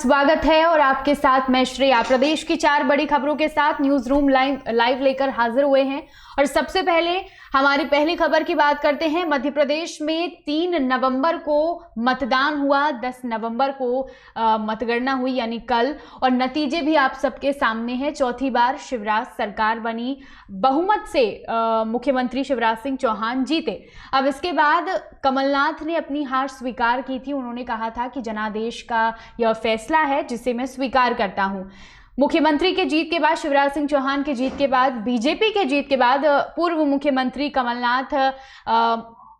स्वागत है और आपके साथ मैं श्रेया। प्रदेश की 4 बड़ी खबरों के साथ न्यूज रूम लाइव लेकर हाजिर हुए हैं और सबसे पहले हमारी पहली खबर की बात करते हैं। मध्य प्रदेश में 3 नवंबर को मतदान हुआ, 10 नवंबर को मतगणना हुई यानी कल, और नतीजे भी आप सबके सामने हैं। चौथी बार शिवराज सरकार बनी, बहुमत से मुख्यमंत्री शिवराज सिंह चौहान जीते। अब इसके बाद कमलनाथ ने अपनी हार स्वीकार की थी। उन्होंने कहा था कि जनादेश का यह फैसला है जिसे मैं स्वीकार करता हूं। मुख्यमंत्री के जीत के बाद, शिवराज सिंह चौहान के जीत के बाद, बीजेपी के जीत के बाद पूर्व मुख्यमंत्री कमलनाथ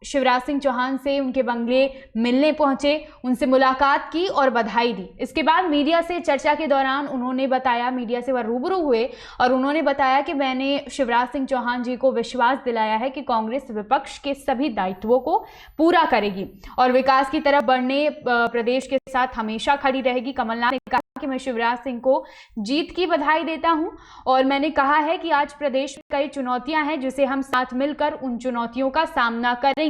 शिवराज सिंह चौहान से उनके बंगले मिलने पहुंचे, उनसे मुलाकात की और बधाई दी। इसके बाद मीडिया से चर्चा के दौरान उन्होंने बताया, मीडिया से वह रूबरू हुए और उन्होंने बताया कि मैंने शिवराज सिंह चौहान जी को विश्वास दिलाया है कि कांग्रेस विपक्ष के सभी दायित्वों को पूरा करेगी और विकास की तरफ बढ़ने प्रदेश के साथ हमेशा खड़ी रहेगी। कमलनाथ ने कहा कि मैं शिवराज सिंह को जीत की बधाई देता हूं और मैंने कहा है कि आज प्रदेश में कई चुनौतियां हैं जिसे हम साथ मिलकर उन चुनौतियों का सामना करेंगे।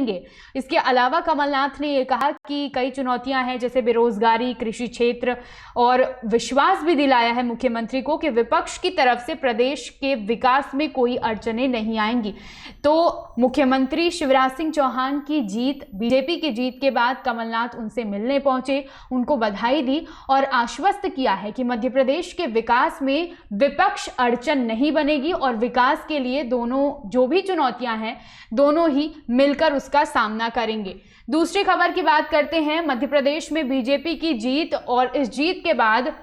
इसके अलावा कमलनाथ ने यह कहा कि कई चुनौतियां हैं जैसे बेरोजगारी, कृषि क्षेत्र, और विश्वास भी दिलाया है मुख्यमंत्री को कि विपक्ष की तरफ से प्रदेश के विकास में कोई अड़चनें नहीं आएंगी। तो मुख्यमंत्री शिवराज सिंह चौहान की जीत, बीजेपी की जीत के बाद कमलनाथ उनसे मिलने पहुंचे, उनको बधाई दी और आश्वस्त किया है कि मध्य प्रदेश के विकास में विपक्ष अड़चन नहीं बनेगी और विकास के लिए दोनों जो भी चुनौतियां हैं दोनों ही मिलकर उसका सामना करेंगे। दूसरी खबर की बात करते हैं। मध्य प्रदेश में बीजेपी की जीत और इस जीत के बाद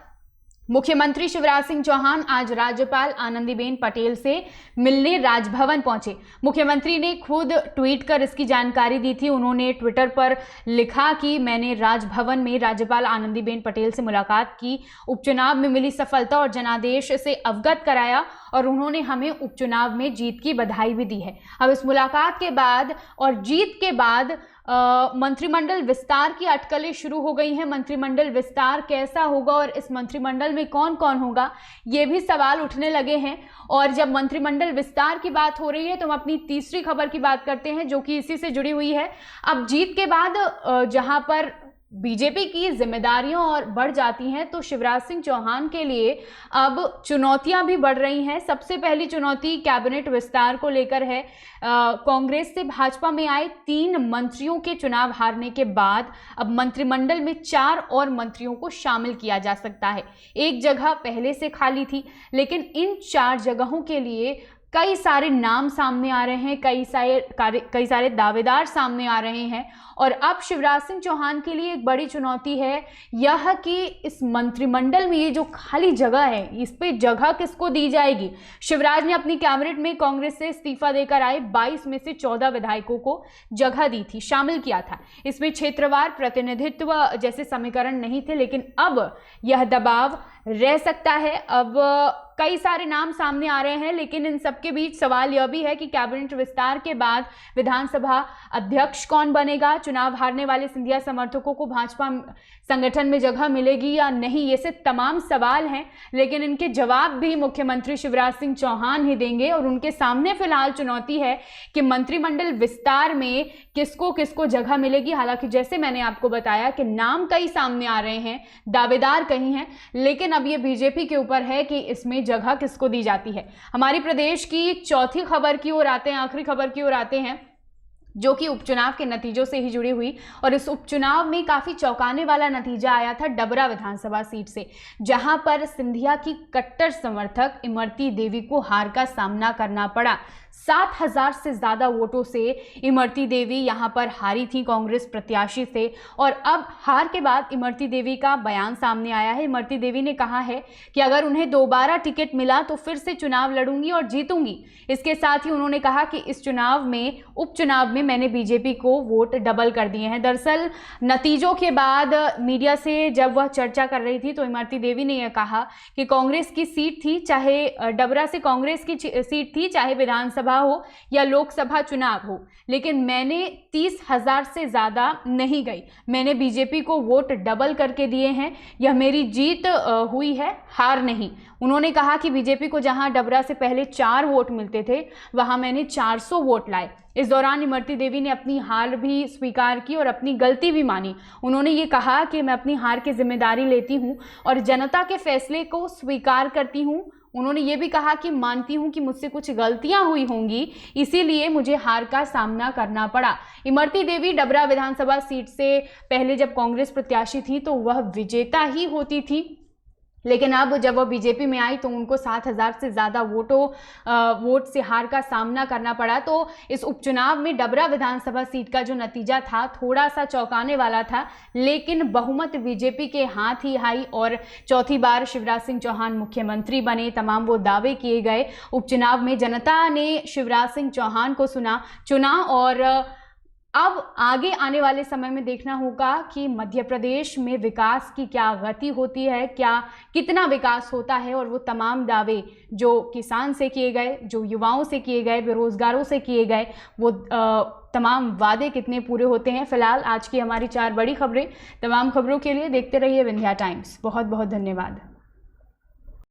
मुख्यमंत्री शिवराज सिंह चौहान आज राज्यपाल आनंदीबेन पटेल से मिलने राजभवन पहुंचे। मुख्यमंत्री ने खुद ट्वीट कर इसकी जानकारी दी थी। उन्होंने ट्विटर पर लिखा कि मैंने राजभवन में राज्यपाल आनंदीबेन पटेल से मुलाकात की, उपचुनाव में मिली सफलता और जनादेश से अवगत कराया और उन्होंने हमें उपचुनाव में जीत की बधाई भी दी है। अब इस मुलाकात के बाद और जीत के बाद मंत्रिमंडल विस्तार की अटकलें शुरू हो गई हैं। मंत्रिमंडल विस्तार कैसा होगा और इस मंत्रिमंडल में कौन कौन होगा, ये भी सवाल उठने लगे हैं। और जब मंत्रिमंडल विस्तार की बात हो रही है तो हम अपनी तीसरी खबर की बात करते हैं जो कि इसी से जुड़ी हुई है। अब जीत के बाद जहां पर बीजेपी की जिम्मेदारियां और बढ़ जाती हैं तो शिवराज सिंह चौहान के लिए अब चुनौतियां भी बढ़ रही हैं। सबसे पहली चुनौती कैबिनेट विस्तार को लेकर है। कांग्रेस से भाजपा में आए 3 मंत्रियों के चुनाव हारने के बाद अब मंत्रिमंडल में 4 और मंत्रियों को शामिल किया जा सकता है। एक जगह पहले से खाली थी, लेकिन इन 4 जगहों के लिए कई सारे नाम सामने आ रहे हैं, कई सारे दावेदार सामने आ रहे हैं। और अब शिवराज सिंह चौहान के लिए एक बड़ी चुनौती है यह कि इस मंत्रिमंडल में ये जो खाली जगह है, इस पे जगह किसको दी जाएगी। शिवराज ने अपनी कैबिनेट में कांग्रेस से इस्तीफा देकर आए 22 में से 14 विधायकों को जगह दी थी, शामिल किया था। इसमें क्षेत्रवार प्रतिनिधित्व जैसे समीकरण नहीं थे, लेकिन अब यह दबाव रह सकता है। अब कई सारे नाम सामने आ रहे हैं, लेकिन इन सबके बीच सवाल यह भी है कि कैबिनेट विस्तार के बाद विधानसभा अध्यक्ष कौन बनेगा, चुनाव हारने वाले सिंधिया समर्थकों को भाजपा संगठन में जगह मिलेगी या नहीं, ये से तमाम सवाल हैं। लेकिन इनके जवाब भी मुख्यमंत्री शिवराज सिंह चौहान ही देंगे और उनके सामने फिलहाल चुनौती है कि मंत्रिमंडल विस्तार में किसको किसको जगह मिलेगी। हालांकि जैसे मैंने आपको बताया कि नाम कई सामने आ रहे हैं, दावेदार कहीं हैं, लेकिन अब ये बीजेपी के ऊपर है कि इसमें जगह किसको दी जाती है। हमारी प्रदेश की चौथी खबर की ओर आते हैं, आखिरी खबर की ओर आते हैं, जो कि उपचुनाव के नतीजों से ही जुड़ी हुई। और इस उपचुनाव में काफी चौंकाने वाला नतीजा आया था डबरा विधानसभा सीट से, जहां पर सिंधिया की कट्टर समर्थक इमरती देवी को हार का सामना करना पड़ा। 7,000 से ज्यादा वोटों से इमरती देवी यहां पर हारी थी कांग्रेस प्रत्याशी से। और अब हार के बाद इमरती देवी का बयान सामने आया है। इमरती देवी ने कहा है कि अगर उन्हें दोबारा टिकट मिला तो फिर से चुनाव लड़ूंगी और जीतूंगी। इसके साथ ही उन्होंने कहा कि इस चुनाव में, उपचुनाव में मैंने बीजेपी को वोट डबल कर दिए हैं। दरअसल नतीजों के बाद मीडिया से जब वह चर्चा कर रही थी तो इमरती देवी ने यह कहा कि कांग्रेस की सीट थी, चाहे डबरा से कांग्रेस की सीट थी, चाहे विधानसभा हो या लोकसभा चुनाव हो, लेकिन मैंने 30,000 से ज्यादा नहीं गई, मैंने बीजेपी को वोट डबल करके दिए हैं। यह मेरी जीत हुई है, हार नहीं। उन्होंने कहा कि बीजेपी को जहां डबरा से पहले 4 वोट मिलते थे वहां मैंने 400 वोट लाए। इस दौरान इमरती देवी ने अपनी हार भी स्वीकार की और अपनी गलती भी मानी। उन्होंने ये कहा कि मैं अपनी हार की जिम्मेदारी लेती हूं और जनता के फैसले को स्वीकार करती हूं। उन्होंने ये भी कहा कि मानती हूं कि मुझसे कुछ गलतियां हुई होंगी, इसीलिए मुझे हार का सामना करना पड़ा। इमरती देवी डबरा विधानसभा सीट से पहले जब कांग्रेस प्रत्याशी थी तो वह विजेता ही होती थी, लेकिन अब जब वह बीजेपी में आई तो उनको 7,000 से ज़्यादा वोट से हार का सामना करना पड़ा। तो इस उपचुनाव में डबरा विधानसभा सीट का जो नतीजा था थोड़ा सा चौंकाने वाला था, लेकिन बहुमत बीजेपी के हाथ ही आई और चौथी बार शिवराज सिंह चौहान मुख्यमंत्री बने। तमाम वो दावे किए गए। उपचुनाव में जनता ने शिवराज सिंह चौहान को चुना और अब आगे आने वाले समय में देखना होगा कि मध्य प्रदेश में विकास की क्या गति होती है, कितना विकास होता है, और वो तमाम दावे जो किसान से किए गए, जो युवाओं से किए गए, बेरोजगारों से किए गए, वो तमाम वादे कितने पूरे होते हैं। फिलहाल आज की हमारी 4 बड़ी खबरें। तमाम खबरों के लिए देखते रहिए विंध्या टाइम्स। बहुत बहुत धन्यवाद।